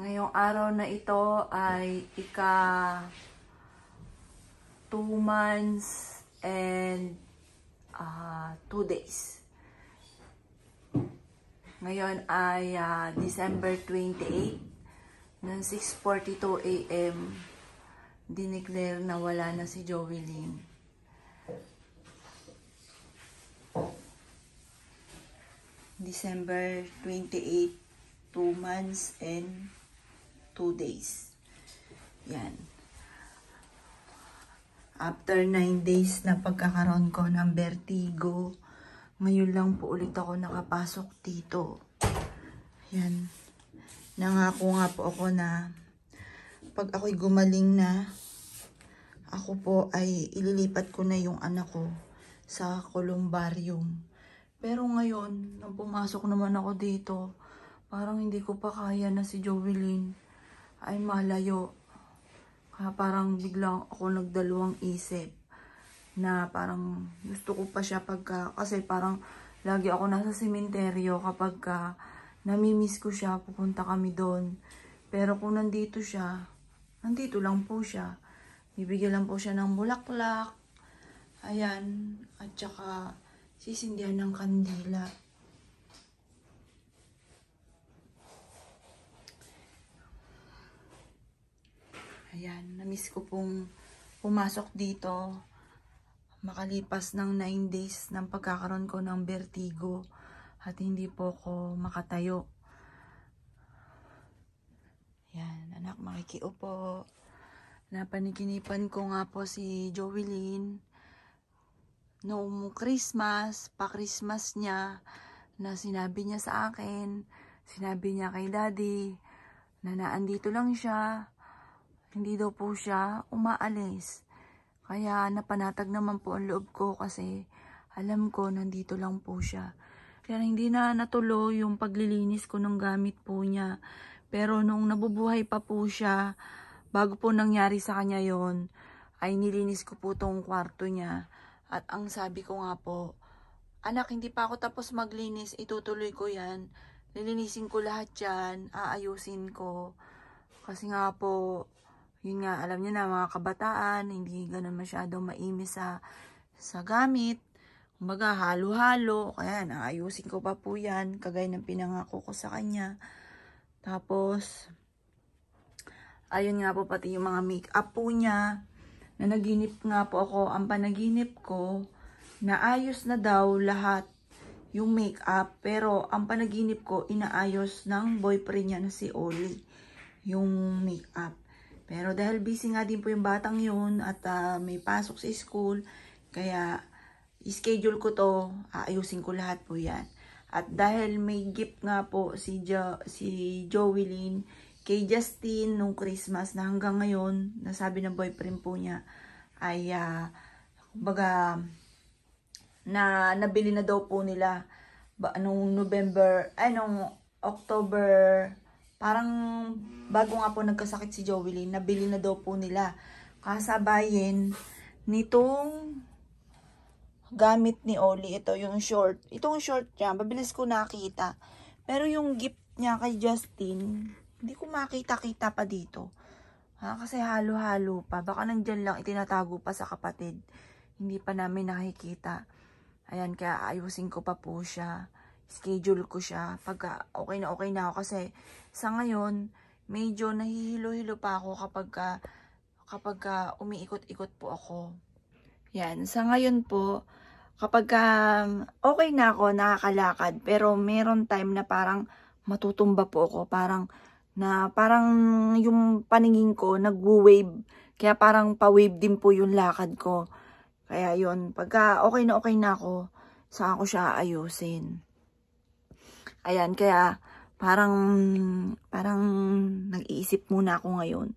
Ngayong araw na ito ay ika 2 months and 2 days. Ngayon ay December 28 ng 6:42 AM. Dineclare na wala na si Jovelyn. December 28, 2 months and 2 days. Yan. After 9 days na pagkakaroon ko ng vertigo, ngayon lang po ulit ako nakapasok dito. Yan. Nangako nga po ako na pag ako'y gumaling na, ako po ay ililipat ko na yung anak ko sa columbarium. Pero ngayon, nang pumasok naman ako dito, parang hindi ko pa kaya na si Jovelyn ay malayo. Kaya parang biglang ako nagdalawang isip na parang gusto ko pa siya kasi parang lagi ako nasa sementeryo kapag namimiss ko siya, pupunta kami doon. Pero kung nandito siya, nandito lang po siya. Bibigyan lang po siya ng bulaklak. Ayan. At saka sisindihan ng kandila. Ayan. Namiss ko pong pumasok dito. Makalipas ng 9 days ng pagkakaroon ko ng vertigo. At hindi po ako makatayo. Ayan. Anak, makikiupo. Napaniginipan ko nga po si Jovelyn noong Christmas, pa-Christmas niya, na sinabi niya sa akin, sinabi niya kay Daddy, na naandito lang siya, hindi daw po siya umaalis. Kaya napanatag naman po ang loob ko kasi alam ko nandito lang po siya. Kaya hindi na natuloy yung paglilinis ko ng gamit po niya. Pero nung nabubuhay pa po siya, bago po nangyari sa kanya yon, ay nilinis ko po tong kwarto niya. At ang sabi ko nga po, anak, hindi pa ako tapos maglinis, itutuloy ko yan. Lilinisin ko lahat yan, aayusin ko. Kasi nga po, yun nga, alam niyo na mga kabataan, hindi ganun masyadong maimis sa gamit. Kumbaga, halo-halo. Kaya naayusin ko pa po yan, kagaya ng pinangako ko sa kanya. Tapos, ayun nga po, pati yung mga make-up po niya. Nanaginip nga po ako, ang panaginip ko, naayos na daw lahat yung makeup. Pero ang panaginip ko, inaayos ng boyfriend niya na si Oli, yung makeup. Pero dahil busy nga din po yung batang yun at may pasok sa school, kaya schedule ko to, aayusin ko lahat po yan. At dahil may gift nga po si Jovelyn, kay Justin nung Christmas na hanggang ngayon, nasabi ng boyfriend po niya, ay kumbaga na nabili na daw po nila nung October, parang bago nga po nagkasakit si Jovelyn, nabili na daw po nila kasabayin nitong gamit ni Oli. Ito yung short. Itong short niya, mabilis ko nakita. Pero yung gift niya kay Justin, hindi ko makita-kita pa dito. Kasi halo-halo pa. Baka nandyan lang, itinatago pa sa kapatid. Hindi pa namin nakikita. Ayan, kaya ayusin ko pa po siya. Schedule ko siya. Pagka okay na ako. Kasi sa ngayon, medyo nahihilo-hilo pa ako kapag umiikot-ikot po ako. Yan, sa ngayon po, kapag okay na ako, nakakalakad. Pero meron time na parang matutumba po ako. Parang yung paningin ko nagwo-wave. Kaya parang pa-wave din po yung lakad ko. Kaya yun, pagka okay na ako, saan ko siya ayusin. Ayan, kaya parang nag-iisip muna ako ngayon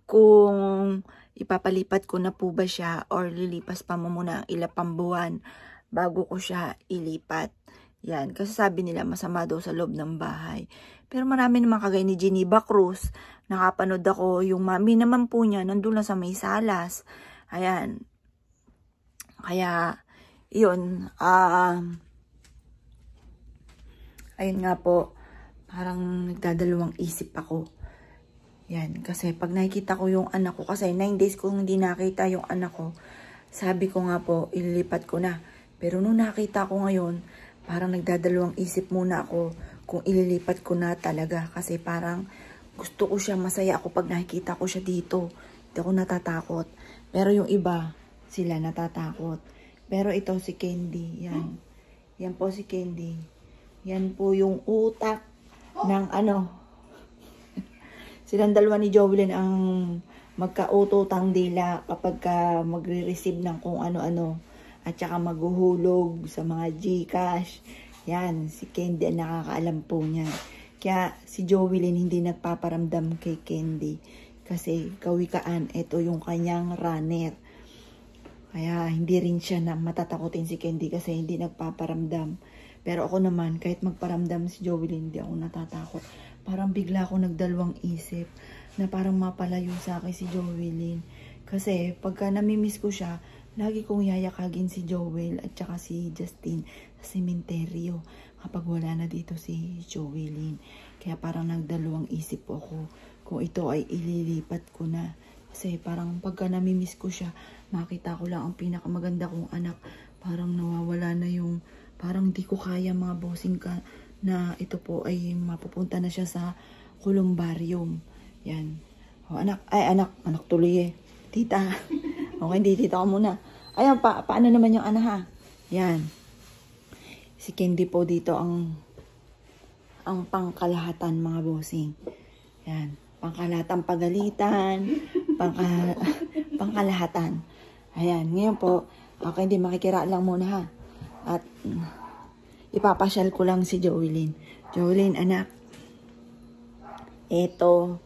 kung ipapalipat ko na po ba siya or lilipas pa mo muna ilang buwan bago ko siya ilipat. Yan, kasi sabi nila masama daw sa loob ng bahay. Pero marami naman kagaya ni Geneva Cruz. Nakapanood ako, yung mami naman po niya, nandun lang sa may salas. Ayan. Kaya, yun. Ayun nga po, parang nagdadalawang isip ako. Yan, kasi pag nakikita ko yung anak ko, kasi 9 days kong hindi nakita yung anak ko, sabi ko nga po, ililipat ko na. Pero nung nakita ko ngayon, parang nagdadalawang isip muna ako kung ililipat ko na talaga. Kasi parang gusto ko siya, masaya ako pag nakikita ko siya dito. Hindi ako natatakot. Pero yung iba, sila natatakot. Pero ito si Candy, yan. Yan po si Candy. Yan po yung utak ng ano. Silang dalawa ni Jovelyn ang magkaututang dila kapag magre-receive ng kung ano-ano. At saka maghuhulog sa mga Gcash. Yan, si Candy ang nakakaalam po niyan. Kaya si Jovelyn hindi nagpaparamdam kay Candy. Kasi kawikaan, ito yung kanyang runner. Kaya hindi rin siya na matatakotin si Candy kasi hindi nagpaparamdam. Pero ako naman, kahit magparamdam si Jovelyn, hindi ako natatakot. Parang bigla ako nagdalawang isip na parang mapalayo sa akin si Jovelyn. Kasi pagka namimiss ko siya, lagi kong yayakagin si Joel at saka si Justin sa sementeryo kapag wala na dito si Jovelyn. Kaya parang nagdalawang isip ako kung ito ay ililipat ko na. Kasi parang pagka namimiss ko siya, makita ko lang ang pinakamaganda kong anak. Parang nawawala na yung, parang di ko kaya mga bossing ka na ito po ay mapupunta na siya sa columbarium. Yan. O anak, anak tuloy eh. Tita. Okay, hindi tita ko muna. Ayan, paano naman yung anak ha? Yan. Si Candy po dito ang pangkalahatan mga bossing. Yan. Pangkalahatan pagalitan. Pangkalahatan. Ayan. Ngayon po, okay, hindi makikira lang muna ha. At ipapasyal ko lang si Jovelyn. Jovelyn, anak. Ito,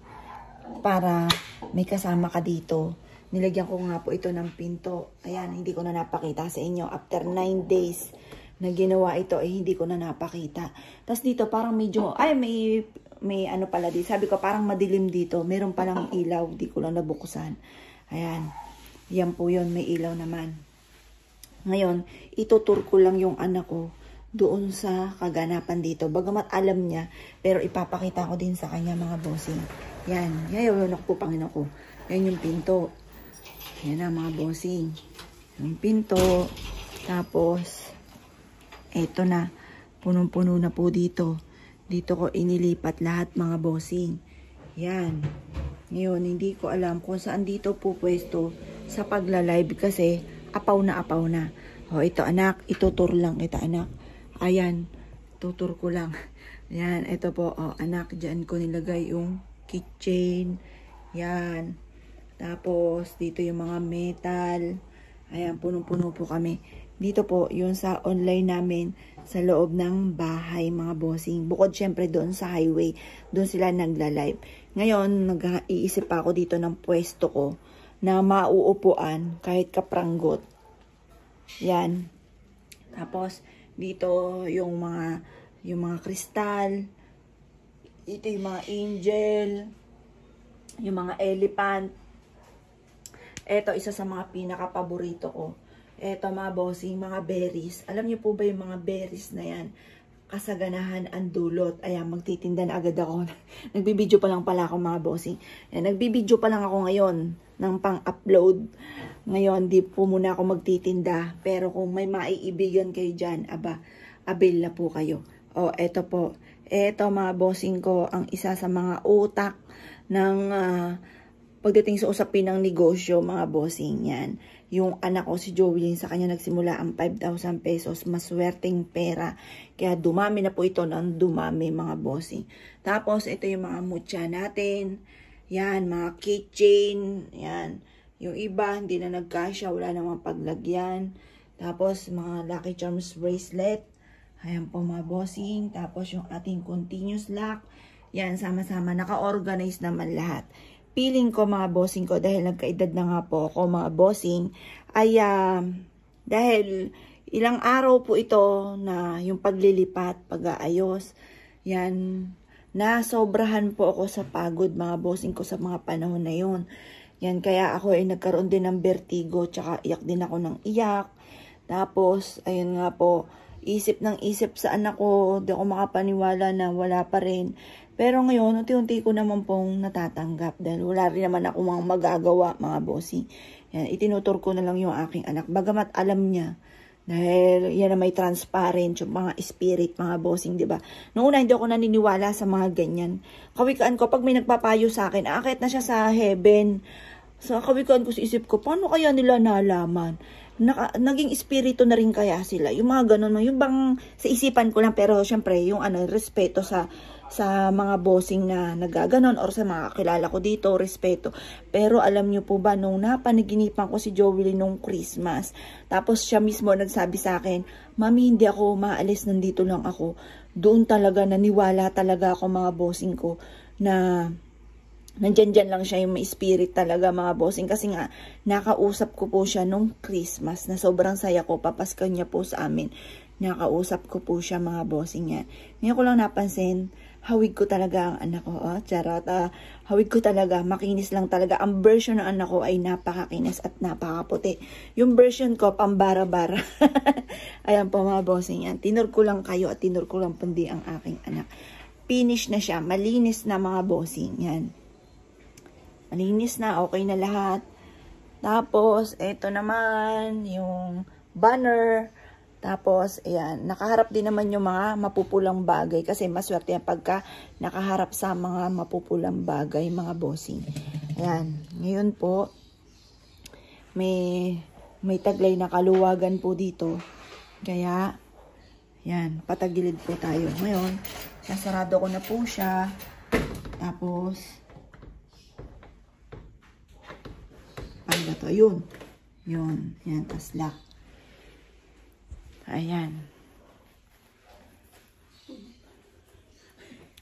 para may kasama ka dito. Nilagyan ko nga po ito ng pinto. Ayan, hindi ko na napakita sa inyo. After 9 days na ginawa ito, hindi ko na napakita. Tapos dito, parang medyo, may ano pala dito. Sabi ko, parang madilim dito. Meron palang ilaw. Di ko lang nabuksan. Ayan. Yan po yun. May ilaw naman. Ngayon, itutur ko lang yung anak ko doon sa kaganapan dito. Bagamat alam niya, pero ipapakita ko din sa kanya mga bossing. Yan. Yan po, Panginoon ko. Yan yung pinto. Yan na mga bossing. Yung pinto. Tapos, eto na. Punong-puno na po dito. Dito ko inilipat lahat mga bossing. Yan. Ngayon, hindi ko alam kung saan dito po pwesto sa pagla-live kasi apaw na apaw na. O, ito anak. Itutur lang ito anak. Ayan. Tutur ko lang. Yan. Ito po. O, anak. Diyan ko nilagay yung kitchen. Yan. Tapos, dito yung mga metal. Ayan, punong-puno po kami. Dito po, yung sa online namin, sa loob ng bahay, mga bossing. Bukod syempre doon sa highway. Doon sila nagla-live. Ngayon, nag-iisip pa ako dito ng pwesto ko na mauupuan kahit kapranggot. Yan. Tapos, dito yung mga kristal. Ito yung mga angel. Yung mga elephant. Ito, isa sa mga pinaka-paborito ko. Ito, mga bossing, mga berries. Alam niyo po ba yung mga berries na yan? Kasaganahan ang dulot. Ayan, magtitinda na agad ako. Nagbibideo pa lang pala ako, mga bossing. Ayan, nagbibideo pa lang ako ngayon ng pang-upload. Ngayon, di po muna ako magtitinda. Pero kung may maiibigan kayo dyan, avail na po kayo. O, eto po. Eto, mga bossing ko, ang isa sa mga utak ng pagdating sa usapin ng negosyo, mga bossing yan. Yung anak ko si Jovelyn, sa kanya nagsimula ang 5,000 pesos, maswerteng pera. Kaya dumami na po ito ng dumami, mga bossing. Tapos ito yung mga mutya natin. Yan, mga keychain. Yan. Yung iba, hindi na nagkasya, wala namang paglagyan. Tapos mga Lucky Charms bracelet. Ayan po mga bossing. Tapos yung ating continuous lock. Yan, sama-sama. Naka-organize naman lahat. Feeling ko mga bossing ko, dahil nagkaedad na nga po ako mga bossing, ay dahil ilang araw po ito na yung paglilipat, pag-aayos, yan, nasobrahan po ako sa pagod mga bossing ko sa mga panahon na yun. Yan, kaya ako ay nagkaroon din ng vertigo, tsaka iyak din ako ng iyak. Tapos, ayun nga po, isip ng isip sa anak ko, di ako makapaniwala na wala pa rin. Pero ngayon, unti-unti ko naman pong natatanggap dahil wala rin naman ako mga magagawa, mga bossing. Yan, itinutur ko na lang yung aking anak. Bagamat alam niya, dahil yan na may transparent, yung mga spirit, mga bossing, di ba? Noong una, hindi ako naniniwala sa mga ganyan. Kawikaan ko, pag may nagpapayo sa akin, aakit na siya sa heaven. So, kawikaan ko sa isip ko, paano kaya nila nalaman? Naging espiritu na rin kaya sila. Yung mga ganun, yung bang sa isipan ko lang, pero syempre, yung respeto sa mga bossing na nagaganon or sa mga kilala ko dito, respeto. Pero alam niyo po ba, nung napanaginipan ko si Joey nung Christmas, tapos siya mismo nagsabi sa akin, Mami, hindi ako maalis, nandito lang ako. Doon talaga, naniwala talaga ako, mga bossing ko, na nandyan lang siya, yung may spirit talaga, mga bossing. Kasi nga, nakausap ko po siya nung Christmas na sobrang saya ko. Papasko niya po sa amin. Nakausap ko po siya, mga bossing yan. Ngayon ko lang napansin, hawig ko talaga ang anak ko. Oh, charot. Hawig ko talaga, makinis lang talaga. Ang version ng anak ko ay napakakinis at napakaputi. Yung version ko, pambara-bara. Ayan po, mga bossing yan. Tinur ko lang kayo at tinur ko lang pandi ang aking anak. Finish na siya. Malinis na, mga bossing. Yan. Malinis na, okay na lahat. Tapos, ito naman, yung banner. Tapos, ayan, nakaharap din naman yung mga mapupulang bagay. Kasi maswerte yan pagka nakaharap sa mga mapupulang bagay, mga bossing. Ayan, ngayon po, may taglay na kaluwagan po dito. Kaya, ayan, patagilid po tayo. Ngayon, nasarado ko na po siya. Tapos, ano ba to? Yun. Yun. Yan. Tas lock. Ayan.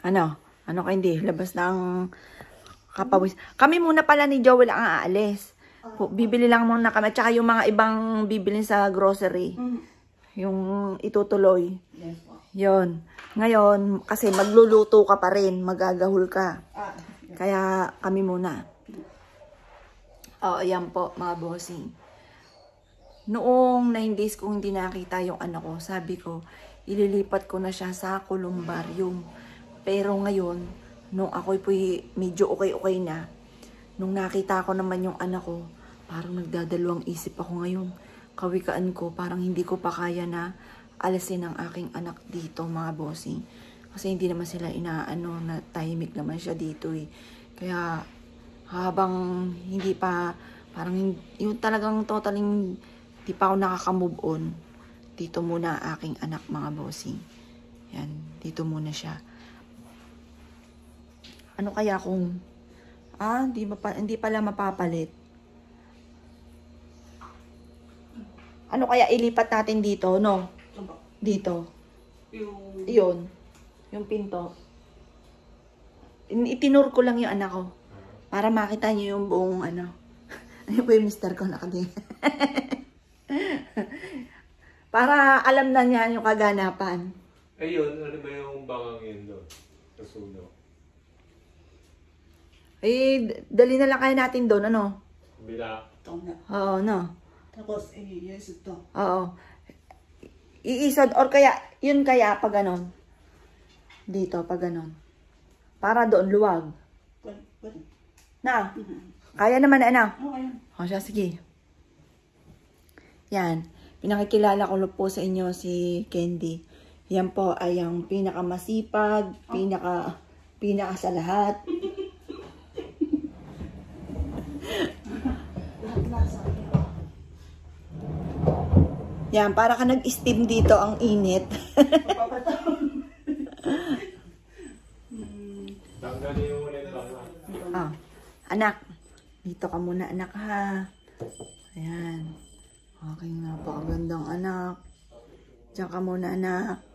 Ano? Ano ka hindi? Labas na ang kapawis. Kami muna pala ni Joel ang aalis. Bibili lang muna kami. Tsaka yung mga ibang bibili sa grocery. Yung itutuloy. Yun. Ngayon, kasi magluluto ka pa rin. Magagahol ka. Kaya kami muna. Oo, ayan po, mga bossing. Noong 9 days kung hindi nakita yung anak ko, sabi ko, ililipat ko na siya sa columbarium. Pero ngayon, nung ako'y po medyo okay na, nung nakita ko naman yung anak ko, parang nagdadalawang isip ako ngayon. Kawikaan ko, parang hindi ko pa kaya na alisin ang aking anak dito, mga bossing. Kasi hindi naman sila inaano, na tahimik naman siya dito eh. Kaya, habang hindi pa, parang yung talagang totaling di pa ako nakaka-move on, dito muna aking anak, mga bossing. Yan, dito muna siya. Ano kaya kung, hindi pala mapapalit. Ano kaya ilipat natin dito, no? Dito. Yun. Yung pinto. Itinur ko lang yung anak ko. Para makita niyo yung buong ano. Ano po yung mister ko nakatingin. Para alam na niya yung kaganapan. Ayun, ano ba yung bangang yun doon? Sa suno? Dali na lang kaya natin doon, ano? Bila. Oo, no? Tapos, yes, ito. Oo. Iisod, or kaya, yun kaya pag ganon. Dito, pag ganon. Para doon, luwag. Pwede. Na? Kaya naman na, ano? Okay. O siya, sige. Yan. Pinakikilala ko po sa inyo si Candy. Yan po ay ang pinakamasipag, pinaka sa lahat. Yan, para ka nag-steam dito ang init. Tanggalin yung ulit banga. Anak, dito ka muna, anak, ha. Ayan. Okay nga, pakagandang anak. Diyan ka muna, anak.